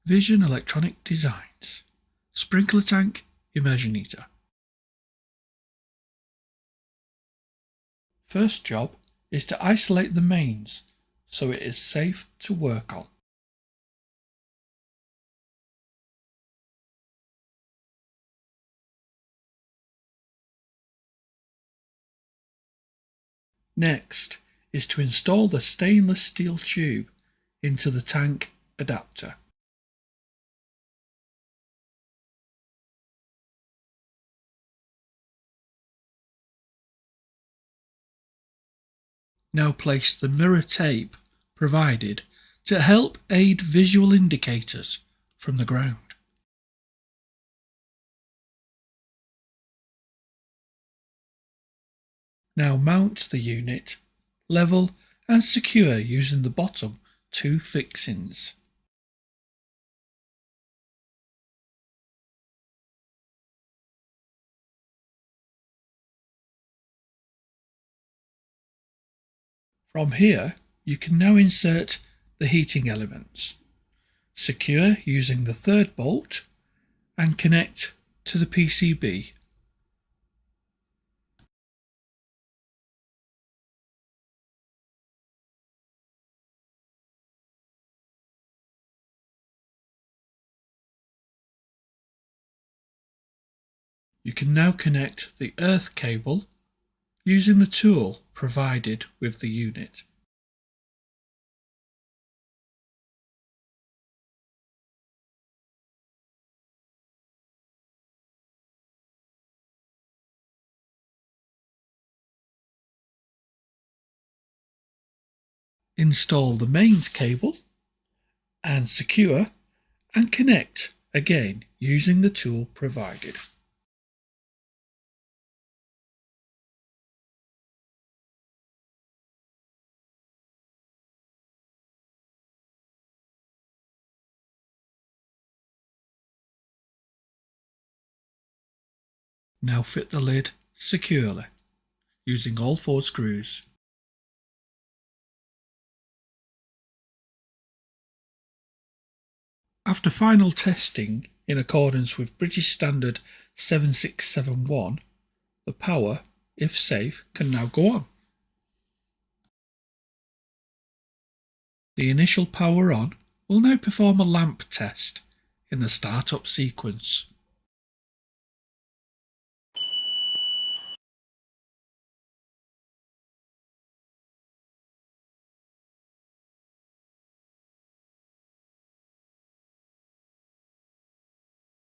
Vision Electronic Designs. Sprinkler tank, immersion heater. First job is to isolate the mains so it is safe to work on. Next is to install the stainless steel tube into the tank adapter. Now place the mirror tape provided to help aid visual indicators from the ground. Now mount the unit, level and secure using the bottom two fixings. From here, you can now insert the heating elements. Secure using the third bolt and connect to the PCB. You can now connect the earth cable using the tool provided with the unit. Install the mains cable and secure and connect again using the tool provided. Now fit the lid securely using all 4 screws. After final testing in accordance with British Standard 7671, the power, if safe, can now go on. The initial power on will now perform a lamp test in the startup sequence.